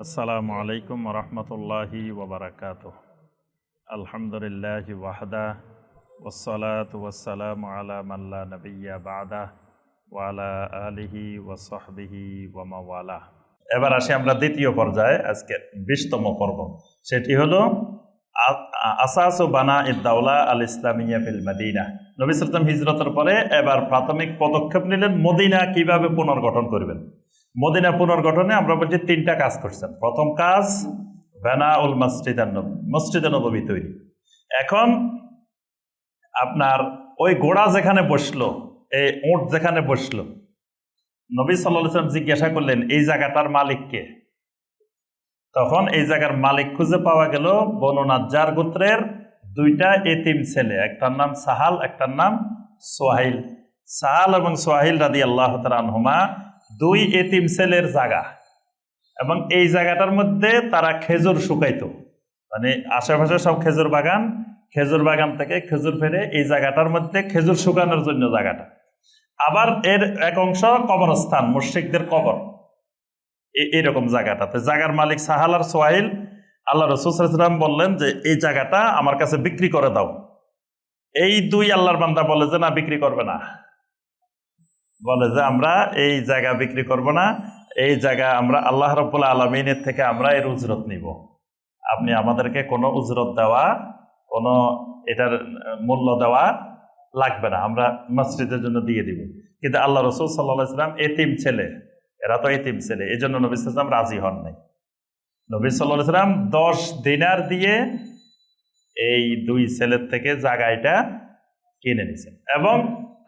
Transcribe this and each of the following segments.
আসসালামু আলাইকুম রহমতুল্লাহি ওবরাকাতুহ। আলহামদুলিল্লাহি ওয়াহদা ওয়াসসালাতু ওয়াসসালামু আলা মান লা নাবিয়্যা বা'দা ওয়া আলা আলিহি ওয়া সাহবিহি ওয়া মাওয়ালা। এবার আসি আমরা দ্বিতীয় পর্যায়ে, আজকে 20তম পর্ব। সেটি হলো আসাসু বানাইদ দাওলা আল ইসলামিয়্যা ফিল মদিনা। নবী সাল্লাল্লাহু আলাইহি ওয়াসাল্লাম হিজরতের পরে এবার প্রাথমিক পদক্ষেপ নিলেন মদিনা কিভাবে পুনর্গঠন করবেন। মদিনা পুনর্গঠনে আমরা বলছি 3টা কাজ করছেন। প্রথম কাজ বানাউল মসজিদ নববী তৈরি। এখন আপনার ওই ঘোড়া যেখানে বসলো, এই উট যেখানে বসলো, নবী সাল্লাল্লাহু আলাইহি ওয়াসাল্লাম জিজ্ঞাসা করলেন এই জায়গাটার মালিক কে? তখন এই জায়গার মালিক খুঁজে পাওয়া গেল বনু নাজ্জার গোত্রের 2টা এতিম ছেলে, একটার নাম সাহাল, একটার নাম সোহাইল। সাহাল এবং সোহাইল রাদিয়াল্লাহু তাআলা আনহুমা 2 এতিম ছেলের জায়গা, এবং এই জায়গাটার মধ্যে তারা খেজুর শুকাইতো। মানে আশেপাশে সব খেজুর বাগান থেকে খেজুর ফেরে এই জায়গাটার মধ্যে খেজুর শুকানোর জন্য জায়গাটা। আবার এর এক অংশ কবরস্থান, মুশরিকদের কবর। এইরকম জায়গাটাতে জায়গার মালিক সাহাল আর সোহাইল আল্লাহ রাসূল সাল্লাল্লাহু আলাইহি ওয়াসাল্লাম বললেন যে এই জায়গাটা আমার কাছে বিক্রি করে দাও। এই 2 আল্লাহর বান্দা বলে যে না, বিক্রি করবে না, বলে যে আমরা এই জায়গা বিক্রি করব না, এই জায়গা আমরা আল্লাহ রাব্বুল আলামিনের থেকে আমরা এর উজরত নিব। আপনি আমাদেরকে কোনো উজরত দেওয়া, কোনো এটার মূল্য দেওয়া লাগবে না, আমরা মসজিদের জন্য দিয়ে দিব। কিন্তু আল্লাহ রাসূল সাল্লাল্লাহু আলাইহি ওয়াসাল্লাম এতিম ছেলে, এরা তো এতিম ছেলে, এই জন্য নবী সাল্লাল্লাহু আলাইহি ওয়াসাল্লাম রাজি হন নাই। নবী সাল্লাল্লাহু আলাইহি ওয়াসাল্লাম 10 দিনার দিয়ে এই 2 ছেলের থেকে জায়গাটা কিনে নিয়েছেন, এবং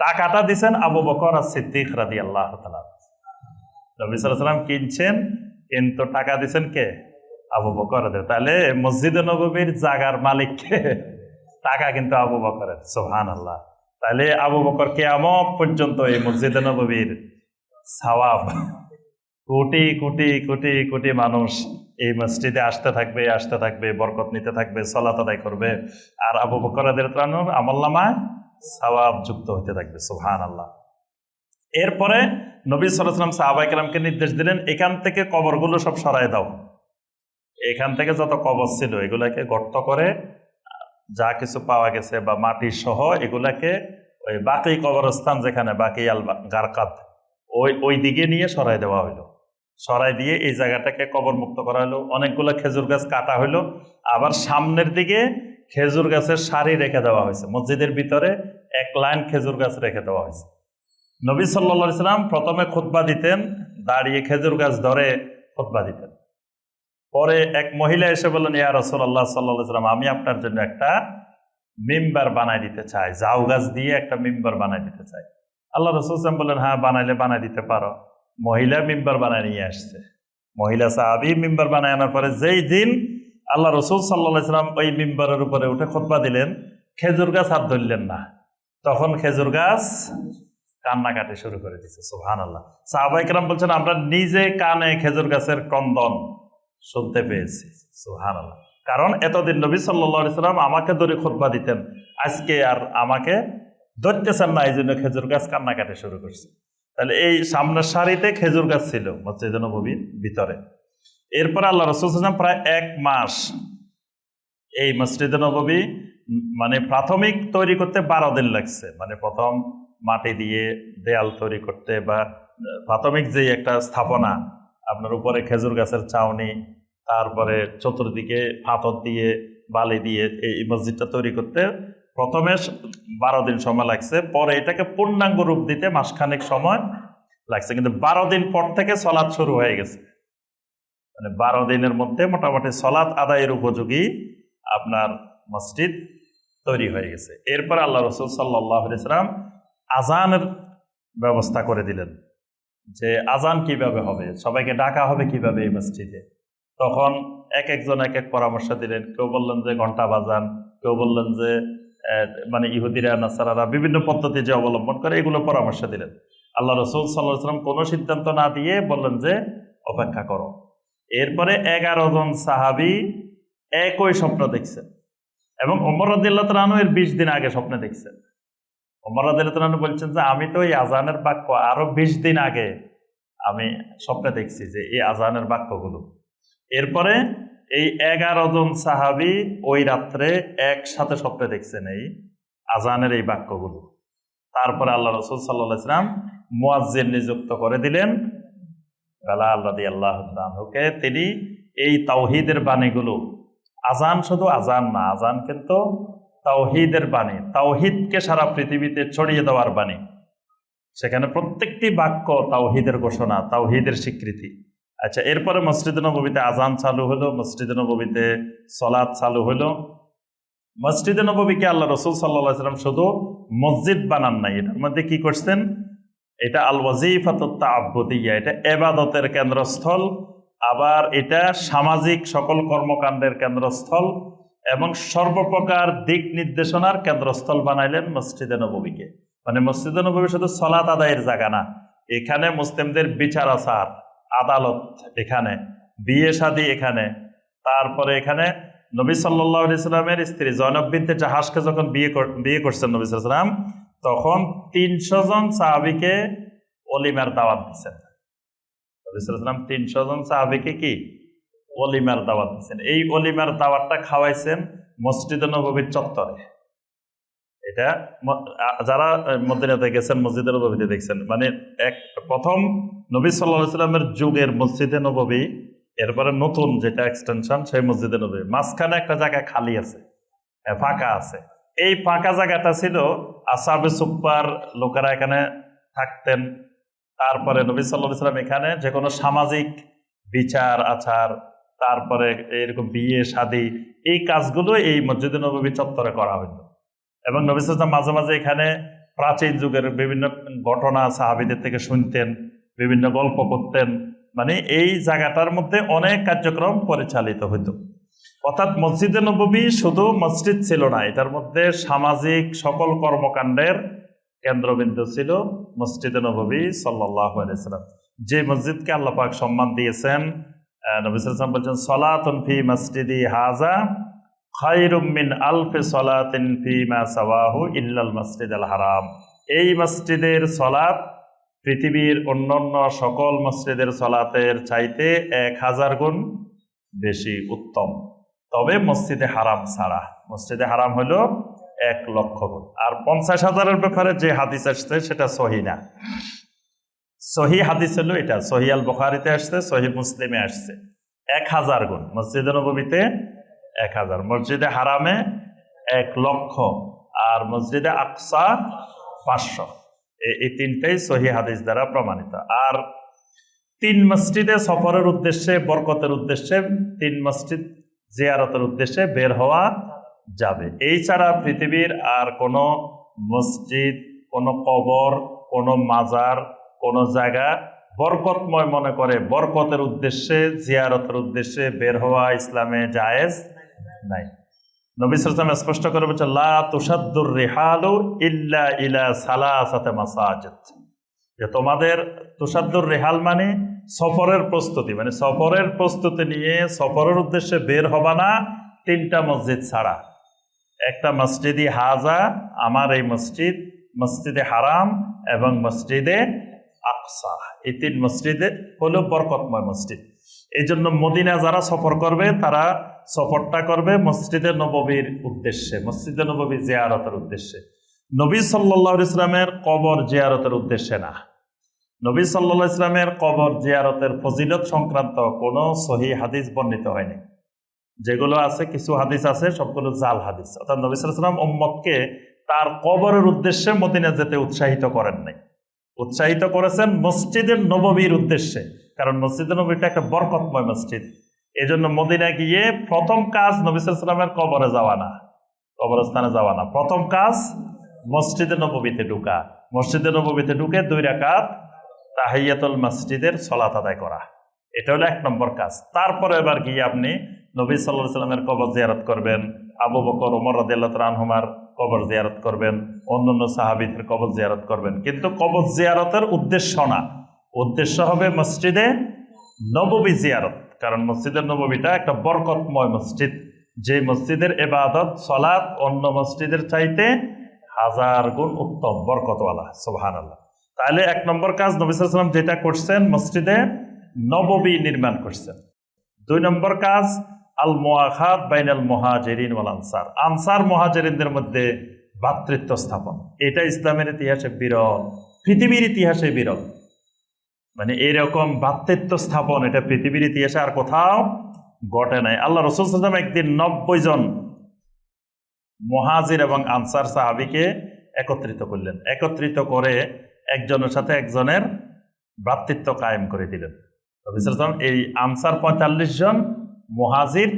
টাকাটা দিচ্ছেন আবু বকর as-সিদ্দিক রাদিয়াল্লাহু তাআলা। নবী সাল্লাল্লাহু আলাইহি ওয়াসাল্লাম কিনছেন, কিন্তু টাকা দিচ্ছেন কে? আবু বকর। তাহলে মসজিদে নববীর জায়গার মালিক কে? টাকা কিন্তু আবু বকরের। সুবহানাল্লাহ। তাহলে আবু বকর কিয়ামত পর্যন্ত এই মসজিদে নববীর সওয়াব, কোটি কোটি কোটি কোটি মানুষ এই মসজিদে আসতে থাকবে, বরকত নিতে থাকবে, সালাত আদায় করবে, আর আবু বকর রাদিয়াল্লাহু আনহুর আমলনামায় সওয়াব যুক্ত হতে থাকবে। সুবহানাল্লাহ। এরপরে নবী সাল্লাল্লাহু আলাইহি ওয়াসাল্লাম সাহাবায়ে কেরামকে নির্দেশ দিলেন এখান থেকে কবরগুলো সব সরায় দাও। এখান থেকে যত কবর ছিল এগুলাকে গর্ত করে যা কিছু পাওয়া গেছে বা মাটি সহ এগুলাকে ওই বাকি কবরস্থান যেখানে বাকি আল গারকাত ওই দিকে নিয়ে সরাই দেওয়া হইলো। সরাই দিয়ে এই জায়গাটাকে কবর মুক্ত করা হলো। অনেকগুলো খেজুর গাছ কাটা হইলো, আবার সামনের দিকে খেজুর গাছের সারি রেখে দেওয়া হয়েছে। মসজিদের ভিতরে 1 লাইন খেজুর গাছ রেখে দেওয়া হয়েছে। নবী সাল্লাল্লাহু আলাইহি ওয়াসাল্লাম প্রথমে খুতবা দিতেন, দাঁড়িয়ে খেজুর গাছ ধরে খুতবা দিতেন। পরে এক মহিলা এসে বললেন, ইয়া রাসূলুল্লাহ সাল্লাল্লাহু আলাইহি ওয়াসাল্লাম, আমি আপনার জন্য একটা মিম্বার বানাই দিতে চাই, জাউ গাছ দিয়ে একটা মিম্বার বানাই দিতে চাই। আল্লাহ রাসূল সাল্লাল্লাহু আলাইহি ওয়াসাল্লাম বললেন, হ্যাঁ, বানাই দিতে পারো। মহিলা মিম্বার বানায় নিয়ে আসছে। মহিলা সাহাবী মিম্বার বানায় আনার পরে যেই দিন আল্লাহ রাসূল সাল্লাল্লাহু আলাইহি ওয়াসাল্লাম ওই মিম্বারের উপরে উঠে খুতবা দিলেন, খেজুর গাছ হাত ধরলেন না, তখন খেজুর গাছ কান্নাকাটি শুরু করে দিয়েছে। সুবহানাল্লাহ। সাহাবায়ে কেরাম বলছেন আমরা নিজে কানে খেজুর গাছের ক্রন্দন শুনতে পেয়েছি। সুবহানাল্লাহ। কারণ এতদিন নবী সাল্লাল্লাহু আলাইহি ওয়াসাল্লাম আমাকে ধরে খুতবা দিতেন, আজকে আর আমাকে ধরতেছেন না, এই জন্য খেজুর গাছ কান্নাকাটি শুরু করছে। তাহলে এই সামনের সারিতে খেজুর গাছ ছিল মসজিদে নববীর ভিতরে। এরপরে আল্লাহ রাসূল সাল্লাল্লাহু আলাইহি ওয়াসাল্লাম প্রায় 1 মাস এই মসজিদে নববী মানে প্রাথমিক তৈরি করতে 12 দিন লাগছে। মানে প্রথম মাটি দিয়ে দেয়াল তৈরি করতে, বা প্রাথমিক যে একটা স্থাপনা, আপনার উপরে খেজুর গাছের ছাউনি, তারপরে চতুর্দিকে পাথর দিয়ে বালি দিয়ে এই মসজিদটা তৈরি করতে প্রথমে 12 দিন সময় লাগছে। পরে এটাকে পূর্ণাঙ্গ রূপ দিতে মাসখানেক সময় লাগছে, কিন্তু 12 দিন পর থেকে সলাৎ শুরু হয়ে গেছে। মানে 12 দিনের মধ্যে মোটামুটি সলাৎ আদায়ের উপযোগী আপনার মসজিদ তৈরি হয়ে গেছে। এরপর আল্লাহ রাসূল সাল্লাল্লাহু আলাইহি ওয়াসাল্লাম আজানের ব্যবস্থা করে দিলেন, যে আজান কিভাবে হবে, সবাইকে ডাকা হবে কিভাবে এই মসজিদে। তখন একজন এক পরামর্শ দিলেন। কেউ বললেন যে ঘন্টা বাজান, কেউ বললেন যে মানে ইহুদিরা নাসারারা বিভিন্ন পদ্ধতি যে অবলম্বন করে এগুলো পরামর্শ দিলেন। আল্লাহ রাসূল সাল্লাল্লাহু আলাইহি ওয়াসাল্লাম কোনো সিদ্ধান্ত না দিয়ে বললেন যে অপেক্ষা করো। এরপরে 11 জন সাহাবী একই স্বপ্ন দেখছেন, এবং ওমর রাদিয়াল্লাহু তাআলা আনহু এর 20 দিন আগে স্বপ্নে দেখছেন। ওমর রাদিয়াল্লাহু তাআলা আনহু বলছেন যে আমি তো এই আজানের বাক্য আরো 20 দিন আগে আমি স্বপ্নে দেখছি, যে এই আজানের বাক্যগুলো। এরপরে এই 11 জন সাহাবী ওই রাত্রে একসাথে স্বপ্নে দেখছেন এই আজানের এই বাক্যগুলো। তারপরে আল্লাহ রাসূল সাল্লাল্লাহু আলাইহি ওয়াসাল্লাম মুয়াজ্জিন নিযুক্ত করে দিলেন বেলাল রাদিয়াল্লাহু আনহুকে। তিনি এই তাওহীদের বাণীগুলো, আজান শুধু আজান না, আজান কিন্তু তাওহীদের বাণী, তাওহীদকে সারা পৃথিবীতে ছড়িয়ে দেওয়ার বাণী। সেখানে প্রত্যেকটি বাক্য তাওহীদের ঘোষণা, তাওহীদের স্বীকৃতি। আচ্ছা, এরপরে মসজিদে নববীতে আজান চালু হলো, মসজিদে নববীতে সালাত চালু হলো। মসজিদে নববীকে আল্লাহ রাসূল সাল্লাল্লাহু আলাইহি ওয়াসাল্লাম শুধু মসজিদ বানান নাই, এটার মধ্যে কি করছেন? এটা আল ওয়াজিফাতুত তাআব্বুদিয়্যা, এটা ইবাদতের কেন্দ্রস্থল, আবার এটা সামাজিক সকল কর্মকাণ্ডের কেন্দ্রস্থল এবং সর্বপ্রকার দিক নির্দেশনার কেন্দ্রস্থল বানাইলেন মসজিদে নববীকে। মানে মসজিদে নববী শুধু সালাত আদায়ের জায়গা না, এখানে মুসলিমদের বিচার আচার, আদালত, এখানে বিয়ে শাদী, এখানে তারপরে এখানে নবী সাল্লাল্লাহু আলাইহি সাল্লামের স্ত্রী জয়নব বিনতে জাহাশকে যখন বিয়ে করছেন নবী সাল্লাল্লাহু আলাইহি সাল্লাম, তখন 300 জন সাহাবীকে ওলিমার দাওয়াত দিচ্ছেন। নবী সাল্লাল্লাহু আলাইহি সাল্লাম 300 জন সাহাবীকে কি ওলিমার দাওয়াত দিচ্ছেন। এই ওলিমার দাওয়াতটা খাওয়াইছেন মসজিদে নববীর চত্বরে। এটা যারা মদিনাতে গেছেন, মসজিদে নববীতে দেখছেন, মানে প্রথম নবী সাল্লাল্লাহু আলাইহি সাল্লামের যুগের মসজিদে নববী, এরপরে নতুন যেটা এক্সটেনশন সেই মসজিদে নববী, মাঝখানে একটা জায়গা খালি আছে, ফাঁকা আছে। এই ফাঁকা জায়গাটা ছিল আসহাবে সুফফার লোকেরা এখানে থাকতেন। তারপরে নবী সাল্লাল্লাহু আলাইহি সাল্লাম এখানে যে কোনো সামাজিক বিচার আচার, তারপরে এরকম বিয়ে শাদী, এই কাজগুলো এই মসজিদে নববী চত্বরে করা হতো। এবং নবী সাল্লাল্লাহু আলাইহি ওয়াসাল্লাম মাঝে মাঝে এখানে প্রাচীন যুগের বিভিন্ন ঘটনা সাহাবীদের থেকে শুনতেন, বিভিন্ন গল্প করতেন। মানে এই জায়গাটার মধ্যে অনেক কার্যক্রম পরিচালিত হতো। অর্থাৎ মসজিদে নববী শুধু মসজিদ ছিল না, এটার মধ্যে সামাজিক সকল কর্মকাণ্ডের কেন্দ্রবিন্দু ছিল মসজিদে নববী সাল্লাল্লাহু আলাইহি ওয়াসাল্লাম, যে মসজিদকে আল্লাহ পাক সম্মান দিয়েছেন। নবী সাল্লাল্লাহু আলাইহি ওয়াসাল্লাম বলেছেন, সালাতুন ফি মসজিদি হাযা খায়রুম মিন আলফি সালাতিন ফিমা সাওয়াহু ইল্লাল মসজিদুল হারাম। এই মসজিদের সালাত পৃথিবীর অন্যান্য সকল মসজিদের সালাতের চাইতে 1000 গুণ বেশি উত্তম, তবে মসজিদে হারাম ছাড়া। মসজিদে হারাম হলো 1 লক্ষ গুণ। আর 50,000-এর ব্যাপারে যে হাদিস আসছে সেটা সহি না। সহি হাদিস হলো এটা, সহি আল বুখারীতে আসছে, সহি মুসলিমে আসছে 1000 গুণ। মসজিদে নববীতে 1000, মসজিদে হারামে 1 লক্ষ, আর মসজিদে আকসা 500। এই তিনটাই সহি হাদিস দ্বারা প্রমাণিত। আর 3 মসজিদে সফরের উদ্দেশ্যে, বরকতের উদ্দেশ্যে, 3 মসজিদ জিয়ারতের উদ্দেশ্যে বের হওয়া যাবে। এই ছাড়া পৃথিবীর আর কোনো মসজিদ, কোনো কবর, কোনো মাজার, কোনো জায়গা বরকতময় মনে করে বরকতের উদ্দেশ্যে, জিয়ারতের উদ্দেশ্যে বের হওয়া ইসলামে জায়েজ নাই। নবী সাল্লাল্লাহু আলাইহি ওয়াসাল্লাম স্পষ্ট করে বলেছেন, লা তুশাদ্দুর রিহালু ইল্লা ইলা সালাসাতি মাসাজিদ, যে তোমাদের তুশাদ্দুর রিহাল মানে সফরের প্রস্তুতি, মানে সফরের প্রস্তুতি নিয়ে সফরের উদ্দেশ্যে বের হবা না 3টা মসজিদ ছাড়া। একটা মসজিদে হাজা, আমার এই মসজিদ, মসজিদে হারাম এবং মসজিদে আকসা। এই 3 মসজিদে হলো বরকতময় মসজিদ। এই জন্য মদিনা যারা সফর করবে তারা সফরটা করবে মসজিদে নববীর উদ্দেশ্যে, মসজিদে নববী জিয়ারতের উদ্দেশ্যে, নবী সাল্লাল্লাহু আলাইহি ওয়াসাল্লামের কবর জিয়ারতের উদ্দেশ্যে না। নবী সাল্লাল্লাহু আলাইহি ওয়াসাল্লামের কবর জিয়ারতের ফজিলত সংক্রান্ত কোনো সহিহ হাদিস বর্ণিত হয়নি। যেগুলো আছে, কিছু হাদিস আছে, সবগুলো জাল হাদিস। অর্থাৎ নবী সাল্লাল্লাহু আলাইহি ওয়াসাল্লাম উম্মতকে তার কবরের উদ্দেশ্যে মদিনা যেতে উৎসাহিত করেন নাই, উৎসাহিত করেছেন মসজিদে নববীর উদ্দেশ্যে। কারণ মসজিদে নববীটা একটা বরকতময় মসজিদ। এই জন্য মদিনা গিয়ে প্রথম কাজ নবী সাল্লাল্লাহু আলাইহি ওয়াসাল্লামের কবরে যাওয়া না, কবরস্থানে যাওয়া না, প্রথম কাজ মসজিদে নববীতে ঢুকা। মসজিদে নববীতে ঢুকে 2 রাকাত তাহিয়াতুল মসজিদের সালাত আদায় করা, এটা হলো 1 নম্বর কাজ। তারপরে এবার গিয়ে আপনি নবী সাল্লাল্লাহু আলাইহি ওয়াসাল্লামের কবর জিয়ারত করবেন, আবু বকর, ওমর রাদিয়াল্লাহু তাআলা আনহুমার কবর জিয়ারত করবেন, অন্যান্য সাহাবীদের কবর জিয়ারত করবেন। কিন্তু কবর জিয়ারতের উদ্দেশ্য না, উদ্দেশ্য হবে মসজিদে নববী জিয়ারত। কারণ মসজিদের নববীটা একটা বরকতময় মসজিদ, যে মসজিদের ইবাদত সালাত অন্য মসজিদের চাইতে 1000 গুণ উত্তম, বরকতওয়ালা। সুবহানাল্লাহ। তাহলে 1 নম্বর কাজ নবী সাল্লাল্লাহু আলাইহি ওয়াসাল্লাম যেটা করছেন, মসজিদে নববী নির্মাণ করছেন। 2 নম্বর কাজ আল মুআখাত বাইনাল মুহাজিরিন ওয়াল আনসার, আনসার মুহাজিরিনদের মধ্যে ভ্রাতৃত্ব স্থাপন। এটা ইসলামের ইতিহাসে বিরল, পৃথিবীর ইতিহাসে বিরল। মানে এরকম ভ্রাতৃত্ব স্থাপন এটা পৃথিবীর ইতিহাসে আর কোথাও ঘটে নাই। আল্লাহ রাসূল সাল্লাল্লাহু আলাইহি ওয়াসাল্লাম একদিন 90 জন মুহাজির এবং আনসার সাহাবীকে একত্রিত করলেন। একত্রিত করে একজনের সাথে একজনের ভ্রাতৃত্ব কায়েম করে দিলেন। এই আনসার 45 জন, মুহাজির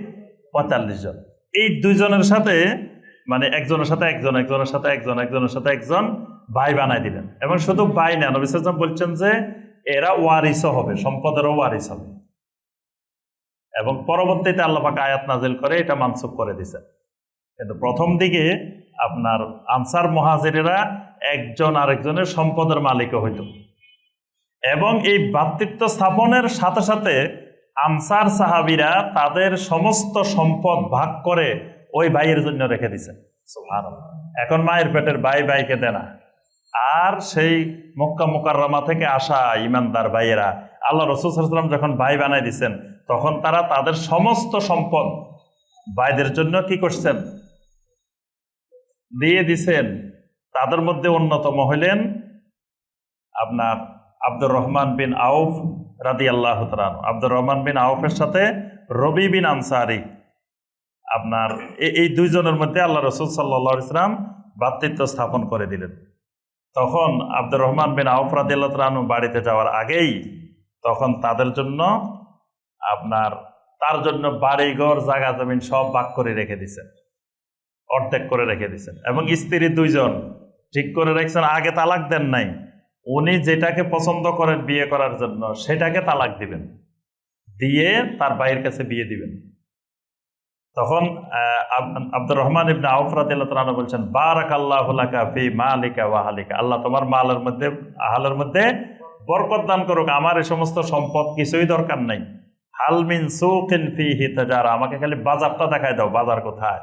45 জন। এই দুইজনের সাথে মানে একজনের সাথে একজন, একজনের সাথে একজন, একজনের সাথে একজন ভাই বানাই দিলেন। এবং শুধু ভাই না, নবী সাল্লাল্লাহু আলাইহি ওয়াসাল্লাম বলছেন যে এরা ওয়ারিসও হবে, সম্পদেরও ওয়ারিস হবে। এবং পরবর্তীতে আল্লাহ পাক আয়াত নাজিল করে এটা মানসুখ করে দিয়েছেন। কিন্তু প্রথম দিকে আপনার আনসার মুহাজিরেরা একজন আরেকজনের সম্পদের মালিকও হইত। এবং এই ভ্রাতৃত্ব স্থাপনের সাথে সাথে আনসার সাহাবীরা তাদের সমস্ত সম্পদ ভাগ করে ওই ভাইয়ের জন্য রেখে দিয়েছেন। সুবহানাল্লাহ। এখন মায়ের পেটের ভাই ভাইকে দেয় না, আর সেই মক্কা মুকাররমা থেকে আসা ইমানদার ভাইয়েরা আল্লাহ রাসূল সাল্লাল্লাহু আলাইহি ওয়াসাল্লাম যখন ভাই বানাই দিয়েছেন, তখন তারা তাদের সমস্ত সম্পদ ভাইদের জন্য কি করছেন? দিয়ে দিছেন। তাদের মধ্যে অন্যতম হইলেন আপনার আব্দুর রহমান বিন আউফ রাদিয়াল্লাহু তাআলা। আব্দুর রহমান বিন আউফের সাথে রবি বিন আনসারি, আপনার এই দুইজনের মধ্যে আল্লাহ রাসূল সাল্লাল্লাহু আলাইহি ওয়াসাল্লাম ভ্রাতৃত্ব স্থাপন করে দিলেন। তখন আব্দুর রহমান বিন আউফ রাদিয়াল্লাহু তাআলা বাড়িতে যাওয়ার আগেই তখন তাদের জন্য আপনার তার জন্য বাড়িঘর জায়গা জমিন সব ভাগ করে রেখে দিয়েছেন, অর্ধেক করে রেখে দিয়েছেন। এবং স্ত্রী দুইজন ঠিক করে রেখেছেন, আগে তালাক দেন নাই, উনি যেটাকে পছন্দ করেন বিয়ে করার জন্য সেটাকে তালাক দিবেন, দিয়ে তার ভাইয়ের কাছে বিয়ে দিবেন। তখন আব্দুর রহমান ইবনে আউফ রাদিয়াল্লাহু তাআলা বলছেন, বারাকাল্লাহু লাকা ফি মালিকা ওয়া আহলিকা, আল্লাহ তোমার মালের মধ্যে আহলের মধ্যে বরকত দান করুক, আমার এই সমস্ত সম্পদ কিছুই দরকার নাই। হাল মিন সুকিন ফিহি তাজারা, আমাকে খালি বাজারটা দেখায় দাও, বাজার কোথায়?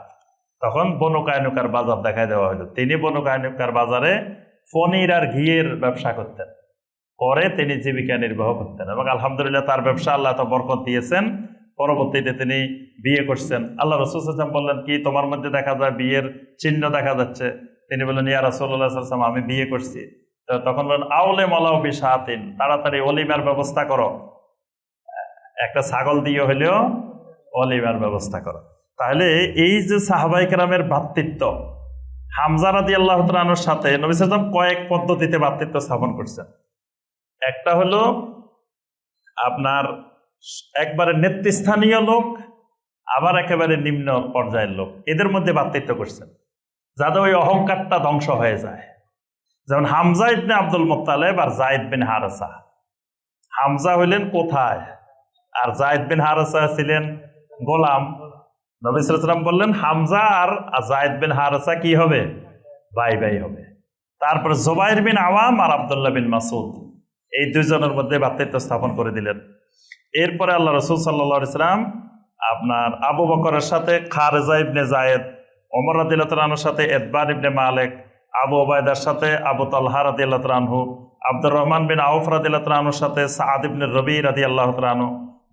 তখন বনু কায়নুকার বাজার দেখায় দেওয়া হলো। তিনি বনু কায়নুকার বাজারে পনির আর ঘিয়ের ব্যবসা করতেন, পরে তিনি জীবিকা নির্বাহ করতেন। এবং আলহামদুলিল্লাহ তার ব্যবসা আল্লাহ তো বরকত দিয়েছেন। পরবর্তীতে তিনি বিয়ে করছেন। আল্লাহ রাসূল সাল্লাল্লাহু আলাইহি ওয়াসাল্লাম বললেন, কি তোমার মধ্যে দেখা যায় বিয়ের চিহ্ন দেখা যাচ্ছে? তিনি বললেন, ইয়া রাসূলুল্লাহ সাল্লাল্লাহু আলাইহি ওয়াসাল্লাম, আমি বিয়ে করছি। তখন বললেন, আউলে মালাউ বিশাতিন, তাড়াতাড়ি অলিমার ব্যবস্থা করো, একটা ছাগল দিয়ে হলেও অলিমার ব্যবস্থা করো। তাহলে এই যে সাহাবায়ে কেরামের ভ্রাতৃত্ব, হামজা রাদিয়াল্লাহু তাআলা আনহুর সাথে নবী সাল্লাল্লাহু আলাইহি ওয়াসাল্লাম কয়েক পদ্ধতিতে ভ্রাতৃত্ব স্থাপন করছেন। একটা হলো আপনার একবারে নেতৃস্থানীয় লোক, আবার একেবারে নিম্ন পর্যায়ের লোক, এদের মধ্যে ভ্রাতৃত্ব করছেন যাতে ওই অহংকারটা ধ্বংস হয়ে যায়। যেমন হামজা ইবনে আব্দুল মুত্তালিব আর যায়েদ বিন হারেসা। হামজা হইলেন কোথায়, আর যায়েদ বিন হারেসা ছিলেন গোলাম। নবী সাল্লাল্লাহু আলাইহি ওয়াসাল্লাম বললেন, হামজা আর যায়েদ বিন হারেসা কি হবে? ভাই ভাই হবে। তারপর জুবাইর বিন আওয়াম আর আব্দুল্লাহ বিন মাসউদ, এই দুইজনের মধ্যে ভ্রাতৃত্ব স্থাপন করে দিলেন। এরপরে আল্লাহ রাসূল সাল্লাল্লাহু আলাইহি ওয়াসাল্লাম আপনার আবু বকরের সাথে খারেজা ইবনে যায়েদ, ওমর রাদিয়াল্লাহু তাআলা আনহুর সাথে ইতবান ইবনে মালিক, আবু উবাইদার সাথে আবু তালহা রাদিয়াল্লাহু তাআলা আনহু, আব্দুর রহমান বিন আউফ রাদিয়াল্লাহু তাআলা আনহুর সাথে সাআদ ইবনে রবি রাদিয়াল্লাহু তাআলা আনহু,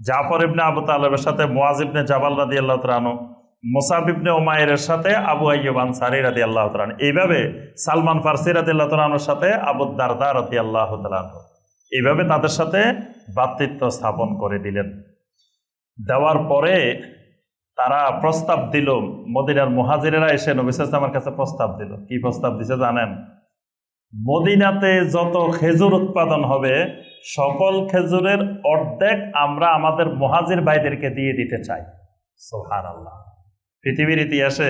জাফর ইবনে আবু তালেবের সাথে মুআজ ইবনে জাবাল রাদিয়াল্লাহু তাআলা আনহু, মুসাব ইবনে উমাইরের সাথে আবু আইয়ুব আনসারী রাদিয়াল্লাহু তাআলা আনহু, এইভাবে সালমান ফারসি রাদিয়াল্লাহু তাআলা আনহুর সাথে আবু দারদা রাদিয়াল্লাহু তাআলা আনহু, এইভাবে তাদের সাথে ভ্রাতৃত্ব স্থাপন করে দিলেন। দেওয়ার পরে তারা প্রস্তাব দিল, মদিনার মুহাজিরেরা এসে নবী সাল্লাল্লাহু আলাইহি ওয়াসাল্লামের কাছে প্রস্তাব দিল। কি প্রস্তাব দিছে জানেন? মদিনাতে যত খেজুর উৎপাদন হবে সকল খেজুরের অর্ধেক আমরা আমাদের মুহাজির ভাইদেরকে দিয়ে দিতে চাই। সুবহানাল্লাহ। পৃথিবীর ইতিহাসে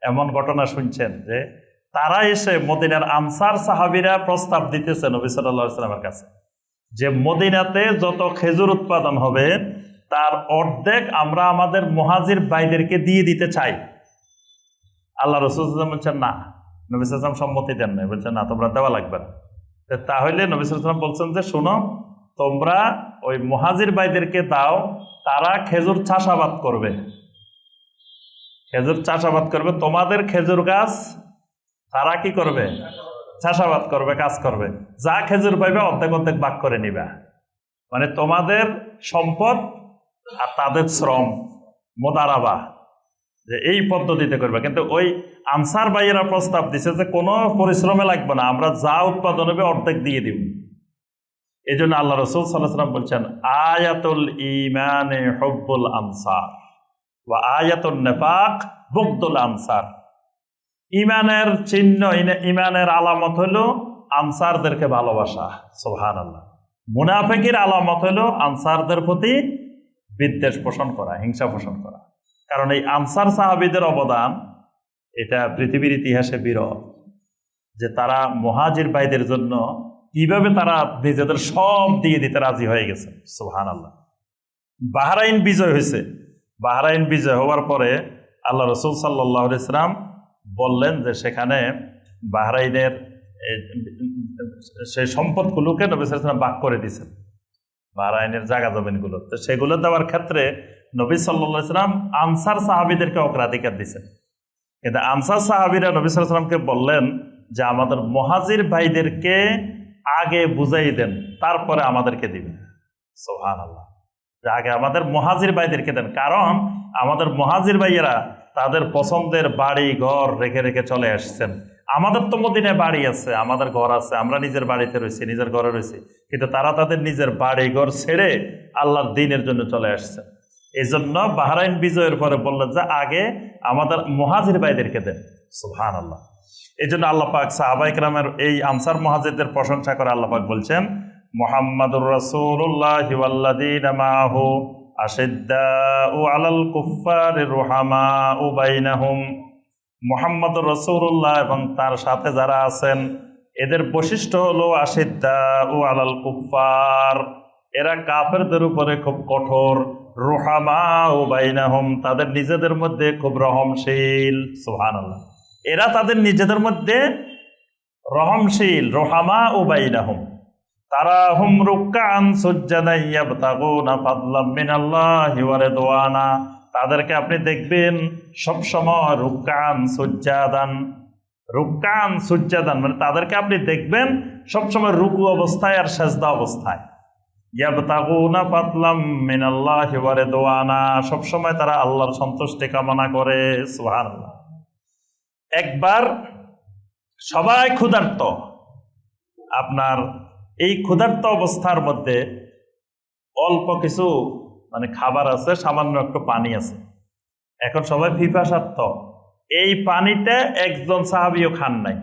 এমন ঘটনা শুনছেন যে তারা এসে মদিনার আনসার সাহাবীরা প্রস্তাব দিতেছে নবী সাল্লাল্লাহু আলাইহি ওয়াসাল্লামের কাছে যে মদিনাতে যত খেজুর উৎপাদন হবে তার অর্ধেক আমরা আমাদের মুহাজির ভাইদেরকে দিয়ে দিতে চাই। আল্লাহ রাসূল সাল্লাল্লাহু আলাইহি ওয়াসাল্লাম বলছেন না, নবী সাল্লাল্লাহু আলাইহি ওয়াসাল্লাম সম্মতি দেন না, বলছেন না তোমরা দেওয়া লাগবে না। তাহলে নবী সাল্লাল্লাহু আলাইহি ওয়াসাল্লাম বলছেন যে শোনো, তোমরা ওই মুহাজির ভাইদেরকে দাও, তারা খেজুর চাষাবাদ করবে, খেজুর চাষাবাদ করবে, তোমাদের খেজুর গাছ তারা কি করবে? চাষাবাদ করবে, কাজ করবে, যা খেজুর পাইবে অর্ধেক অর্ধেক ভাগ করে নিবা। মানে তোমাদের সম্পদ আর তাদের শ্রম মোদারাবা, যে এই পদ্ধতিতে করবে। কিন্তু ওই আনসার ভাইয়েরা প্রস্তাব দিছে যে কোনো পরিশ্রমে লাগবে না, আমরা যা উৎপাদন হবে অর্ধেক দিয়ে দিব। এই জন্য আল্লাহ রসুল সাল্লাল্লাহু আলাইহি ওয়াসাল্লাম বলছেন, আয়াতুল ঈমানে হুব্বুল আনসার ওয়া আয়াতুন নিফাক বুগদুল আনসার। ঈমানের চিহ্ন, ঈমানের আলামত হলো আনসারদেরকে ভালোবাসা। সুবহানাল্লাহ। মুনাফিকের আলামত হলো আনসারদের প্রতি বিদ্বেষ পোষণ করা, হিংসা পোষণ করা। কারণ এই আনসার সাহাবীদের অবদান এটা পৃথিবীর ইতিহাসে বিরল, যে তারা মুহাজির ভাইদের জন্য কিভাবে তারা নিজেদের সব দিয়ে দিতে রাজি হয়ে গেছে। সুবহানাল্লাহ। বাহরাইন বিজয় হয়েছে। বাহরাইন বিজয় হওয়ার পরে আল্লাহ রসুল সাল্লাল্লাহু আলাইহি ওয়াসাল্লাম বললেন যে সেখানে বাহরাইনের সেই সম্পদগুলোকে নবী সাল্লাল্লাহু আলাইহি ওয়াসাল্লাম ভাগ করে দিয়েছেন, বাহরাইনের জায়গা জমিনগুলো। তো সেগুলো দেওয়ার ক্ষেত্রে নবী সাল্লাল্লাহু আলাইহি ওয়াসাল্লাম আনসার সাহাবীদেরকে অগ্রাধিকার দিয়েছেন। কিন্তু আনসার সাহাবীরা নবী সাল্লাল্লাহু আলাইহি ওয়াসাল্লামকে বললেন যে আমাদের মুহাজির ভাইদেরকে আগে বুঝাই দেন, তারপরে আমাদেরকে দিবেন। সুবহানাল্লাহ। যে আগে আমাদের মুহাজির ভাইদেরকে দেন, কারণ আমাদের মুহাজির ভাইয়েরা তাদের পছন্দের বাড়ি ঘর রেখে রেখে চলে আসছেন। আমাদের তো মদিনায় বাড়ি আছে, আমাদের ঘর আছে, আমরা নিজের বাড়িতে রয়েছি, নিজের ঘরে রয়েছি, কিন্তু তারা তাদের নিজের বাড়ি ঘর ছেড়ে আল্লাহর দ্বীনের জন্য চলে আসছেন। এই জন্য বাহরাইন বিজয়ের পরে বললেন যে আগে আমাদের মুহাজির ভাইদেরকে দেন। সুবহানাল্লাহ। এই জন্য আল্লাহ পাক সাহাবায়ে কেরামের এই আনসার মুহাজিরদের প্রশংসা করে আল্লাহ পাক বলছেন, মুহাম্মাদুর রাসূলুল্লাহি ওয়াল্লাযীনা মাআহু আশিদ্দাউ আলাল কুফফারি রুহামাউ বাইনাহুম। মুহাম্মাদুর রাসূলুল্লাহ এবং তার সাথে যারা আছেন এদের বৈশিষ্ট্য হলো আশিদ্দাউ আলাল কুফফার, এরা কাফেরদের উপরে খুব কঠোর, রুহামাউ বাইনাহুম, তাদের নিজেদের মধ্যে খুব রহমশীল। সুবহানাল্লাহ। এরা তাদের নিজেদের মধ্যে রহমশীল, রুহামাউ বাইনাহুম। তারা হুম রুকআন সুজদান ইয়াবতাগুনা ফাদলাম মিনাল্লাহি ওয়া রিদওয়ানা, তাদেরকে আপনি দেখবেন সবসময় রুকআন সুজদান। রুকআন সুজদান মানে তাদেরকে আপনি দেখবেন সবসময় রুকু অবস্থায় আর সেজদা অবস্থায়। ইয়াবতাগুনা ফাদলাম মিনাল্লাহি ওয়া রিদওয়ানা, সবসময় তারা আল্লাহর সন্তুষ্টি কামনা করে। সুবহানাল্লাহ। একবার সবাই ক্ষুধার্ত, আপনার এই ক্ষুধার্ত অবস্থার মধ্যে অল্প কিছু মানে খাবার আছে, সামান্য একটু পানি আছে, এখন সবাই পিপাসার্থ। এই পানিটা একজন সাহাবীও খান নাই,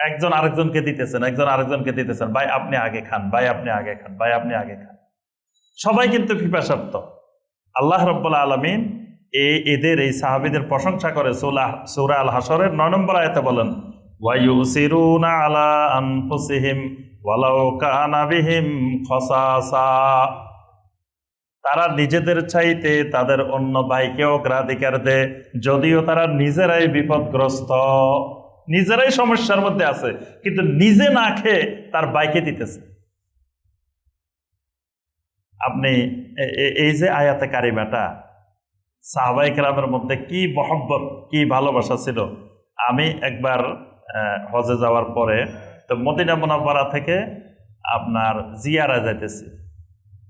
একজন আরেকজনকে দিতেছেন, একজন আরেকজনকে দিতেছেন, ভাই আপনি আগে খান, ভাই আপনি আগে খান, ভাই আপনি আগে খান, সবাই কিন্তু পিপাসার্থ। আল্লাহ রাব্বুল আলামিন এদের এই সাহাবীদের প্রশংসা করে সূরা আল হাসরের 9 নম্বর আয়াতে বলেন, ওয়ায়ুসিরুনা আলা আনফুসিহিম ওয়ালাউ কানা বিহিম খাসাসা, তারা নিজেদের চাইতে তাদের অন্য ভাইকে অগ্রাধিকার দেয়, যদিও তারা নিজেরাই বিপদগ্রস্ত, নিজেরাই সমস্যার মধ্যে আছে, কিন্তু নিজে না খেয়ে তার ভাইকে দিতেছে। আপনি এই যে আয়াতে কারিমাটা, সাহাবায়ে কেরামের মধ্যে কি মহব্বত, কি ভালোবাসা ছিল। আমি একবার হজে যাওয়ার পরে তো মদিনা মুনাওয়ারা থেকে আপনার জিয়ারা যাইতেছি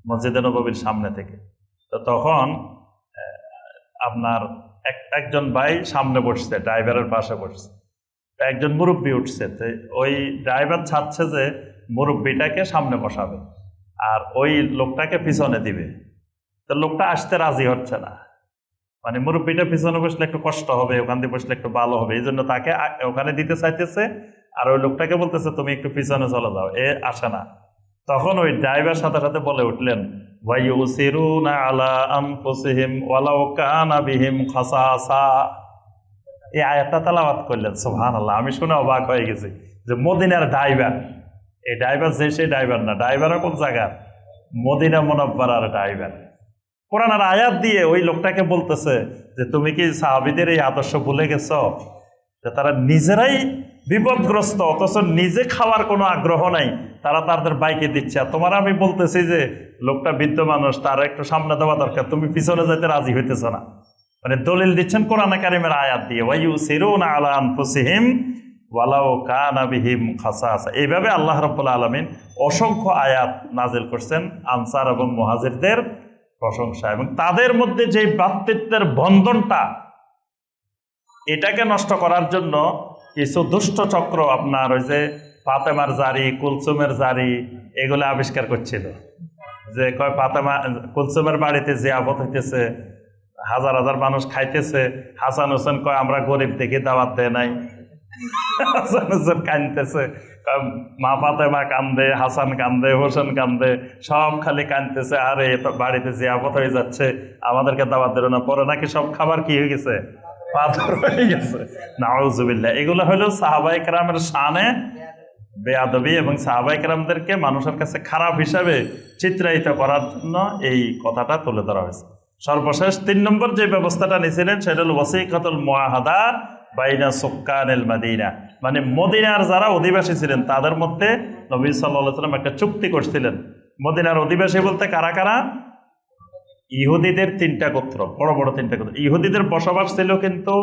মসজিদে নববীর সামনে থেকে, তো তখন আপনার একজন ভাই সামনে বসছে, ড্রাইভারের পাশে বসছে, একজন মুরব্বী উঠছে, তো ওই ড্রাইভার চাচ্ছে যে মুরব্বীটাকে সামনে বসাবে আর ওই লোকটাকে পিছনে দিবে, তো লোকটা আসতে রাজি হচ্ছে না, মানে মুরব্বীটা পিছনে বসলে একটু কষ্ট হবে, ওখান দিয়ে বসলে একটু ভালো হবে, এই জন্য তাকে ওখানে দিতে চাইতেছে, আর ওই লোকটাকে বলতেছে তুমি একটু পিছনে চলে যাও, এ আসে না। তখন ওই ড্রাইভার সাথে সাথে বলে উঠলেন, ওয়ায়ুসিরুনা আলা আনফুসিহিম ওয়ালাউ কানা বিহিম খাসাসা, এই আয়াতটা তেলাওয়াত করলেন। সুবহানাল্লাহ। আমি শুনে অবাক হয়ে গেছি যে মদিনার ড্রাইভার, এই ড্রাইভার যে সেই ড্রাইভার না, ড্রাইভার কোন জায়গার? মদিনা মুনাওয়ারার ড্রাইভার। কোরআনের আয়াত দিয়ে ওই লোকটাকে বলতেছে যে তুমি কি সাহাবীদের এই আদর্শ ভুলে গেছ, যে তারা নিজেরাই বিপদগ্রস্ত অথচ নিজে খাওয়ার কোনো আগ্রহ নাই, তারা তাদের বাইকে দিচ্ছে, আর তোমার আমি বলতেছি যে লোকটা বৃদ্ধ মানুষ, তার একটু সামনে দেওয়া দরকার, তুমি পিছনে যাইতে রাজি হইতেছ না। মানে দলিল দিচ্ছেন কোরআনে কারিমের আয়াত দিয়ে, ওয়ায়ুসিরুনা আলা আনফুসিহিম ওয়ালাউ কানা বিহিম খাসাসা। এইভাবে আল্লাহ রাব্বুল আলামিন অসংখ্য আয়াত নাজিল করছেন আনসার এবং মুহাজিরদের প্রশংসা, এবং তাদের মধ্যে যে ভ্রাতৃত্বের বন্ধনটা, এটাকে নষ্ট করার জন্য কিছু দুষ্ট চক্র আপনার ওই যে ফাতেমার জারি, কুলসুমের জারি, এগুলো আবিষ্কার করছিল। যে কয় ফাতেমা কুলসুমের বাড়িতে জিয়াফত হইতেছে, হাজার হাজার মানুষ খাইতেছে, হাসান হোসেন কয় আমরা গরিব দেখে দাওয়াত দেয় নাই। হাসান হোসেন কাঁদতেছে, মা ফাতেমা কান্দে, হাসান কান্দে, হোসেন কান্দে, সব খালি কাঁদতেছে, আরে বাড়িতে জিয়াফত হয়ে যাচ্ছে, আমাদেরকে দাওয়াত দিল না। পরে নাকি সব খাবার কি হয়ে গেছে, পাথর হয়ে গেছে। নাউজুবিল্লাহ। এগুলো হলো সাহাবায়ে কেরামের শানে বেয়াদবি এবং সাহাবায়ে কেরামদেরকে মানুষের কাছে খারাপ হিসাবে চিত্রায়িত করার জন্য এই কথাটা তুলে ধরা হয়েছে। সর্বশেষ 3 নম্বর যে ব্যবস্থাটা নিয়েছিলেন সেটা হল ওয়াসিকাতুল মুআহাদা বাইনা সুক্কানিল মদিনা, মানে মদিনার যারা অধিবাসী ছিলেন তাদের মধ্যে নবী সাল্লাল্লাহু আলাইহি ওয়াসাল্লাম একটা চুক্তি করছিলেন। মদিনার অধিবাসী বলতে কারা কারা? ইহুদিদের 3টা গোত্র, বড় বড় 3টা গোত্র। ইহুদিদের বসবাস ছিল কিন্তু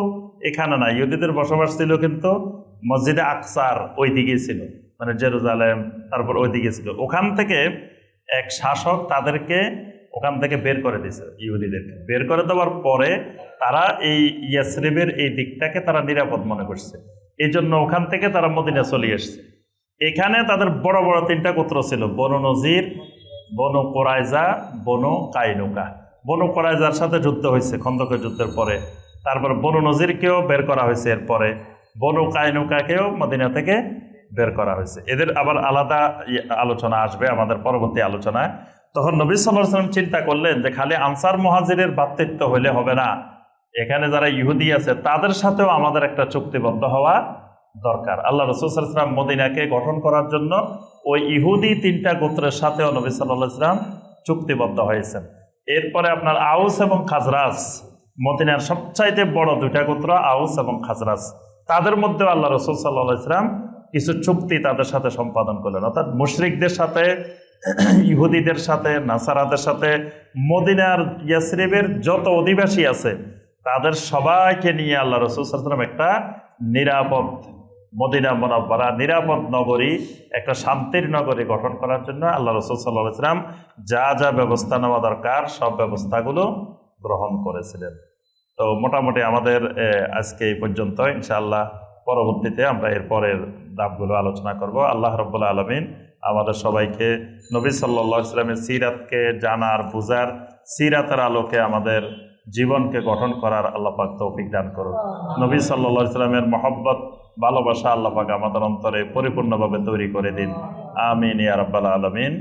এখানে না, ইহুদিদের বসবাস ছিল কিন্তু মসজিদে আকসার ওই দিকে ছিল, মানে জেরুজালেম, তারপর ওই দিকে ছিল। ওখান থেকে এক শাসক তাদেরকে ওখান থেকে বের করে দিয়েছে। ইহুদিদেরকে বের করে দেওয়ার পরে তারা এই ইয়াসরিবের এই দিকটাকে তারা নিরাপদ মনে করছে, এই জন্য ওখান থেকে তারা মদিনা চলে এসছে। এখানে তাদের বড় বড় 3টা গোত্র ছিল, বনু নজির, বনু কোরাইজা, বনু কাইনুকা। বনু কোরাইজার সাথে যুদ্ধ হয়েছে খন্দকের যুদ্ধের পরে, তারপর বনু নজিরকেও বের করা হয়েছে, এরপরে বনু কাইনুকাকেও মদিনা থেকে বের করা হয়েছে। এদের আবার আলাদা আলোচনা আসবে আমাদের পরবর্তী আলোচনায়। তখন নবী সাল্লাল্লাহু আলাইহি ওয়াসাল্লাম চিন্তা করলেন যে খালি আনসার মুহাজিরের ভ্রাতৃত্ব হইলে হবে না, এখানে যারা ইহুদি আছে তাদের সাথেও আমাদের একটা চুক্তিবদ্ধ হওয়া দরকার। আল্লাহ রাসূল সাল্লাল্লাহু আলাইহি ওয়াসাল্লাম মদিনাকে গঠন করার জন্য ওই ইহুদি 3টা গোত্রের সাথেও নবী সাল্লাল্লাহু আলাইহি ওয়াসাল্লাম চুক্তিবদ্ধ হয়েছেন। এরপরে আপনার আউস এবং খাজরাজ, মদিনার সবচাইতে বড় 2টা গোত্র আউস এবং খাজরাজ, তাদের মধ্যে আল্লাহ রাসূল সাল্লাল্লাহু আলাইহি ওয়াসাল্লাম কিছু চুক্তি তাদের সাথে সম্পাদন করলেন। অর্থাৎ মুশরিকদের সাথে, ইহুদিদের সাথে, নাসারাদের সাথে, মদিনার ইয়াসরিবের যত অধিবাসী আছে তাদের সবাইকে নিয়ে আল্লাহ রাসূল সাল্লাল্লাহু আলাইহি ওয়াসাল্লাম একটা নিরাপদ মদিনা মুনাওয়ারা, নিরাপদ নগরী, একটা শান্তির নগরী গঠন করার জন্য আল্লাহ রাসূল সাল্লাল্লাহু আলাইহি ওয়াসাল্লাম যা যা ব্যবস্থা নেওয়া দরকার সব ব্যবস্থাগুলো গ্রহণ করেছিলেন। তো মোটামুটি আমাদের আজকে এই পর্যন্ত। ইনশাআল্লাহ পরবর্তীতে আমরা এর পরের ধাপগুলো আলোচনা করব। আল্লাহ রাব্বুল আলামিন আমাদের সবাইকে নবী সাল্লাল্লাহু আলাইহি ওয়াসাল্লামের সিরাতকে জানার, বুঝার, সিরাতের আলোকে আমাদের জীবনকে গঠন করার আল্লাহ পাক তৌফিক দান করুন। নবী সাল্লাল্লাহু আলাইহি ওয়াসাল্লামের মহব্বত, ভালোবাসা আল্লাহ পাক আমাদের অন্তরে পরিপূর্ণভাবে তৈরি করে দিন। আমিন ইয়া রাব্বাল আলামিন।